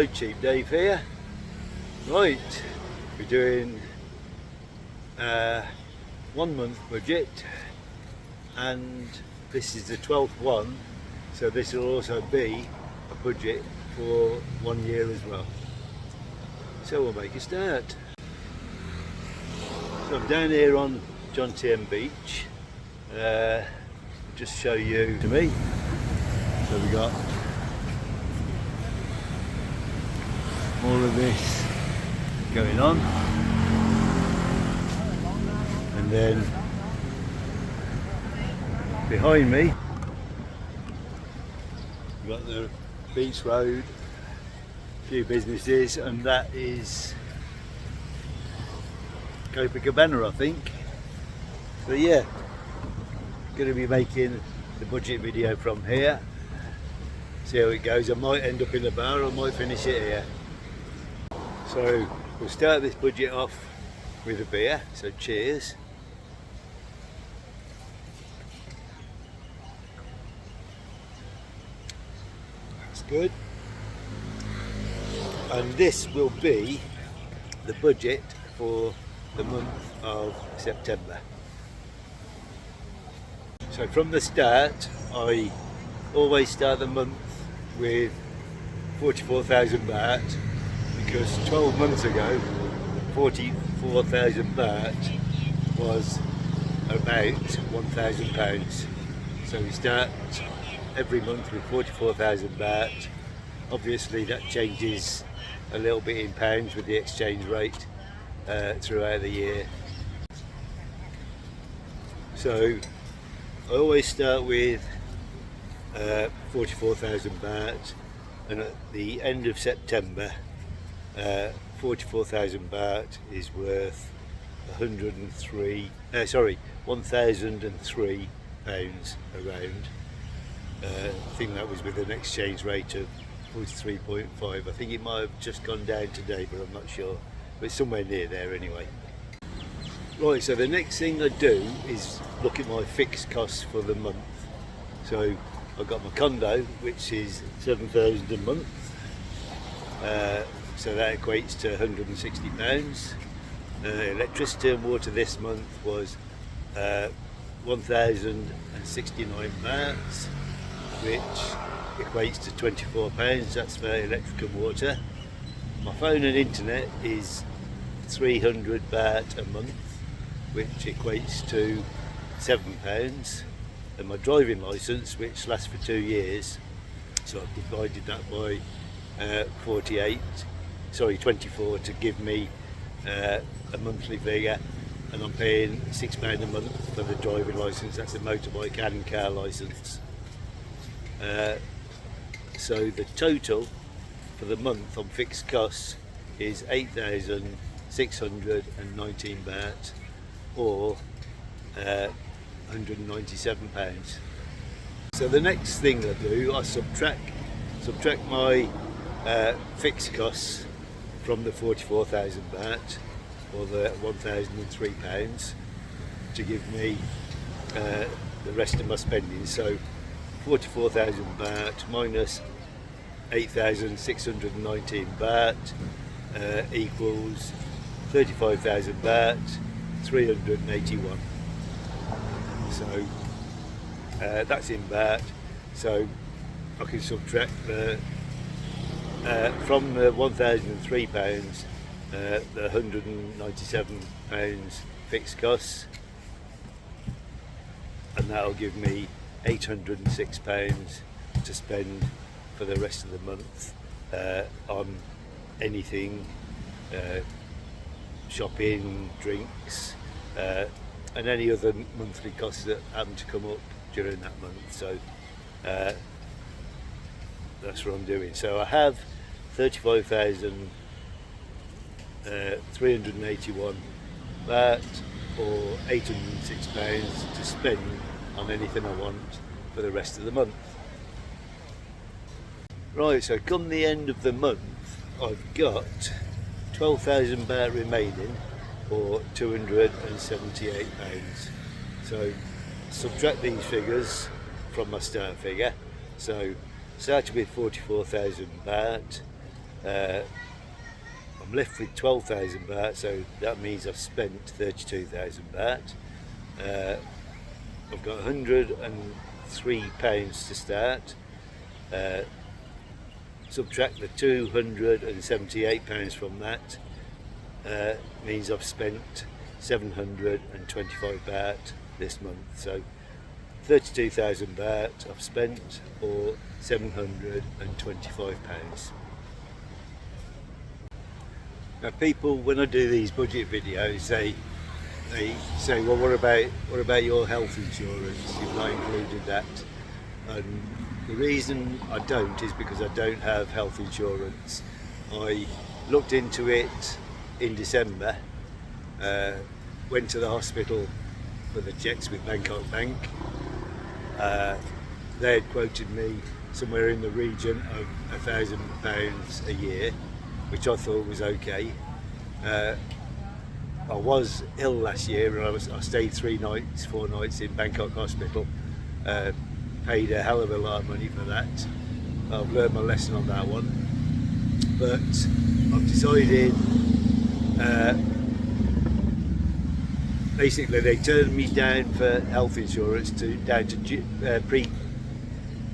Hello, Cheap Dave here. Right, we're doing 1 month budget, and this is the 12th one, so this will also be a budget for 1 year as well. So we'll make a start. So I'm down here on Jomtien Beach. Just show you to me. So we got all of this going on, and then behind me we've got the beach road, a few businesses, and that is Copacabana, I think. So yeah, going to be making the budget video from here. See how it goes. I might end up in the bar, or I might finish it here. So we'll start this budget off with a beer, so cheers. That's good. And this will be the budget for the month of September. So from the start, I always start the month with 44,000 baht, because 12 months ago 44,000 baht was about £1,000. So we start every month with 44,000 baht. Obviously that changes a little bit in pounds with the exchange rate throughout the year. So I always start with 44,000 baht, and at the end of September 44,000 baht is worth 1,003 pounds around. I think that was with an exchange rate of 43.5. I think it might have just gone down today, but I'm not sure. But it's somewhere near there anyway. Right, so the next thing I do is look at my fixed costs for the month. So I've got my condo, which is 7,000 a month. So that equates to £160. Electricity and water this month was 1,069 bahts, which equates to £24. That's for electric and water. My phone and internet is 300 baht a month, which equates to £7. And my driving licence, which lasts for 2 years, so I've divided that by 24 to give me a monthly figure, and I'm paying £6 a month for the driving licence. That's a motorbike and car licence. So the total for the month on fixed costs is 8,619 baht, or £197. So the next thing I do, I subtract my fixed costs from the 44,000 baht, or the £1,003, to give me the rest of my spending. So 44,000 baht minus 8,619 baht equals 35,000 baht, 381. So that's in baht. So I can subtract from the £1,003 the £197 fixed costs, and that'll give me £806 to spend for the rest of the month on anything, shopping, drinks, and any other monthly costs that happen to come up during that month. So that's what I'm doing. So I have 35,381 baht, or £806 to spend on anything I want for the rest of the month. Right, so come the end of the month, I've got 12,000 baht remaining, or £278. So subtract these figures from my start figure. So started with 44,000 baht, I'm left with 12,000 baht, so that means I've spent 32,000 baht. I've got £103 to start. Subtract the £278 from that, means I've spent 725 baht this month. So 32,000 baht I've spent, or £725. Now people, when I do these budget videos, they say, well, what about your health insurance? You've not included that. And the reason I don't is because I don't have health insurance. I looked into it in December, went to the hospital for the checks with Bangkok Bank. They had quoted me somewhere in the region of £1,000 a year, which I thought was okay. I was ill last year, and I stayed 4 nights in Bangkok hospital. Paid a hell of a lot of money for that. I've learned my lesson on that one. But I've decided, basically they turned me down for health insurance down to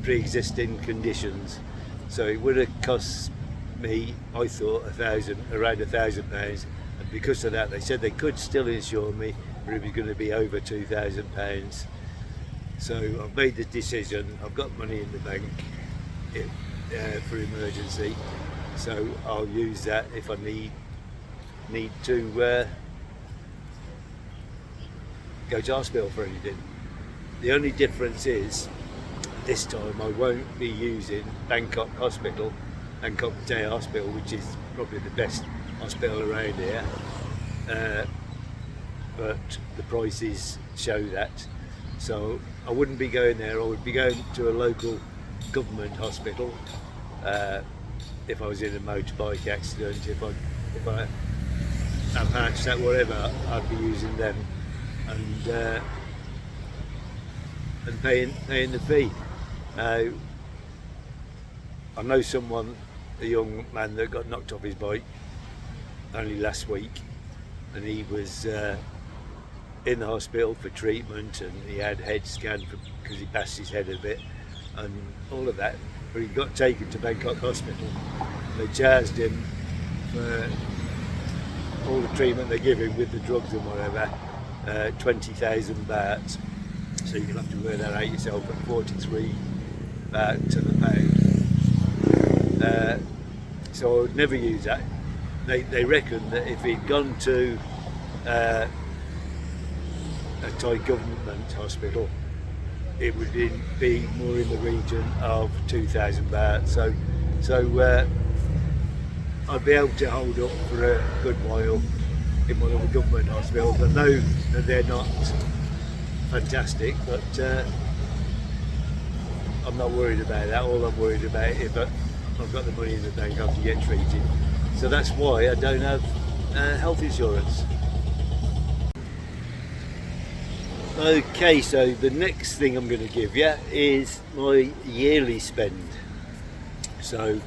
pre-existing conditions. So it would have cost me, I thought, around £1,000, and because of that they said they could still insure me, but it was going to be over £2,000. So I've made the decision. I've got money in the bank for emergency, so I'll use that if I need to go to hospital for anything. The only difference is this time I won't be using Bangkok Hospital, Bangkok Pattaya Hospital, which is probably the best hospital around here, but the prices show that. So I wouldn't be going there. I would be going to a local government hospital. If I was in a motorbike accident, if I have a heart attack, whatever, I'd be using them and paying the fee. Now, I know someone, a young man that got knocked off his bike only last week, and he was in the hospital for treatment, and he had head scan because he bashed his head a bit and all of that, but he got taken to Bangkok Hospital. They charged him for all the treatment they give him with the drugs and whatever, 20,000 baht. So you'll have to work that out yourself, at 43 baht to the pound. So I would never use that. They reckon that if he'd gone to a Thai government hospital, it would be more in the region of 2,000 baht. So I'd be able to hold up for a good while in one of the government hospitals. I know that they're not fantastic, but I'm not worried about that. All I'm worried about is that I've got the money in the bank, I can get treated. So that's why I don't have health insurance. Okay, so the next thing I'm going to give you is my yearly spend. So,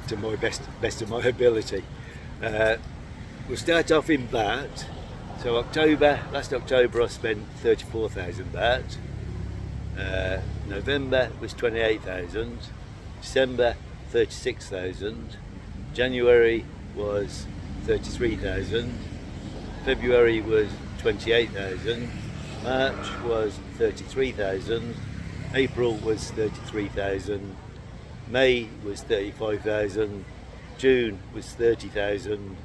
to my best of my ability. We'll start off in baht. So last October I spent 34,000 baht. November was 28,000. December 36,000. January was 33,000. February was 28,000. March was 33,000. April was 33,000. May was 35,000. June was 30,000.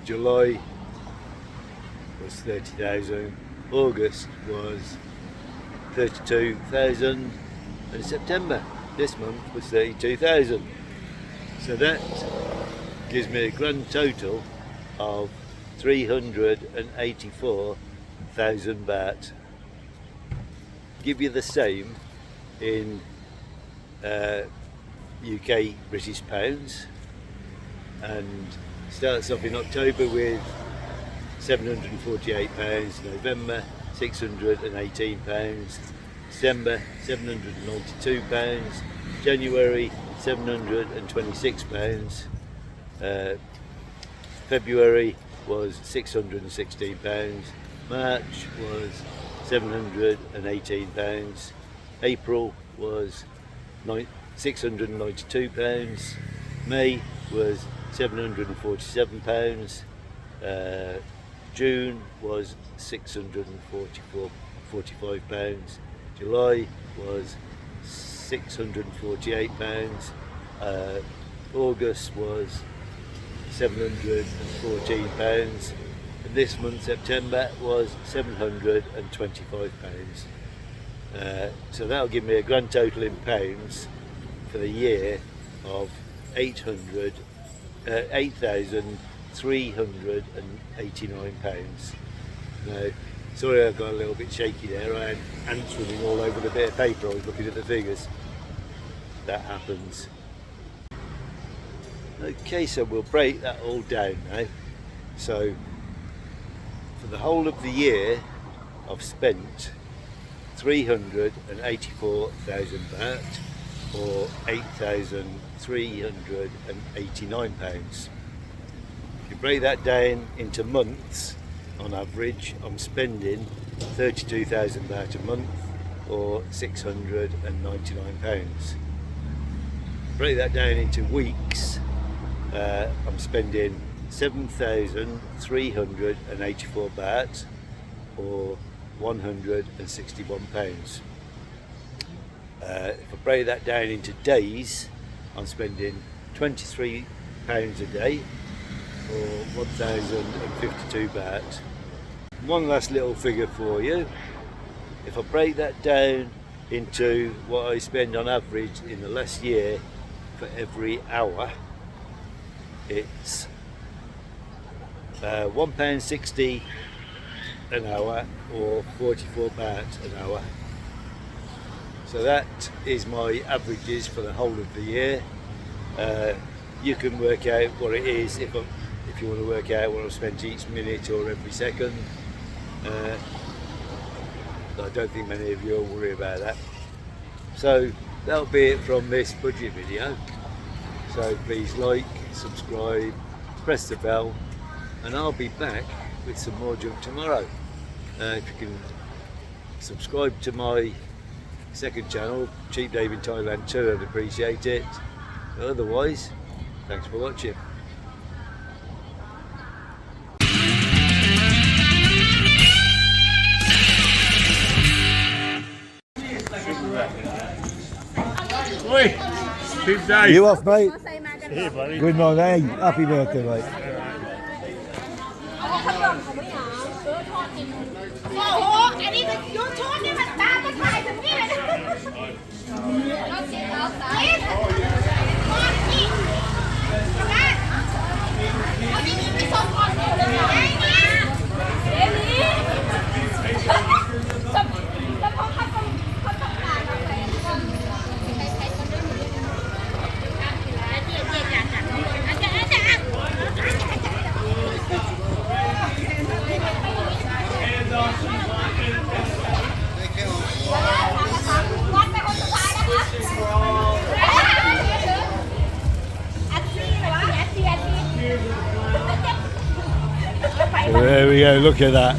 July was 30,000. August was 32,000. And September this month was 32,000. So that gives me a grand total of 384,000 baht. Give you the same in UK British pounds, and starts off in October with £748, November £618, December £792, January £726, February was £616, March was £718, April was £692, May was £747, June was £645, July was £648, August was £714, and this month September was £725. So that'll give me a grand total in pounds for the year of £8,389. Now, sorry I got a little bit shaky there, I had ants running all over the bit of paper, I was looking at the figures. That happens. Okay, so we'll break that all down now. So for the whole of the year I've spent 384,000 baht, or £8,389. If you break that down into months, on average I'm spending 32,000 baht a month, or £699. Break that down into weeks, I'm spending 7,384 baht, or £161. If I break that down into days, I'm spending £23 a day, or 1,052 baht. One last little figure for you. If I break that down into what I spend on average in the last year for every hour, it's £1.60 an hour, or 44 baht an hour. So that is my averages for the whole of the year. You can work out what it is if you want to work out what I've spent each minute or every second. I don't think many of you will worry about that. So that'll be it from this budget video. So please like, subscribe, press the bell, and I'll be back with some more junk tomorrow. If you can subscribe to my second channel, Cheap Dave in Thailand too, I'd appreciate it. But otherwise, thanks for watching. Oi, Cheap Dave. You off, mate? Hey, buddy. Good morning. Happy birthday, mate. โอ้โห อันนี้เป็นยูทูบนี่มันตามมาถ่ายถึงนี่เลยนะเราเสียเราสายก่อนนี่นะเอาที่นี่ไปส่งก่อนเลยนะไอ้เนี่ยเดี๋ยวนี้จะพอเขาต้องการเราไปใช้คนด้วยมือเจี๊ยบจัดอาจารย์There we go, look at that.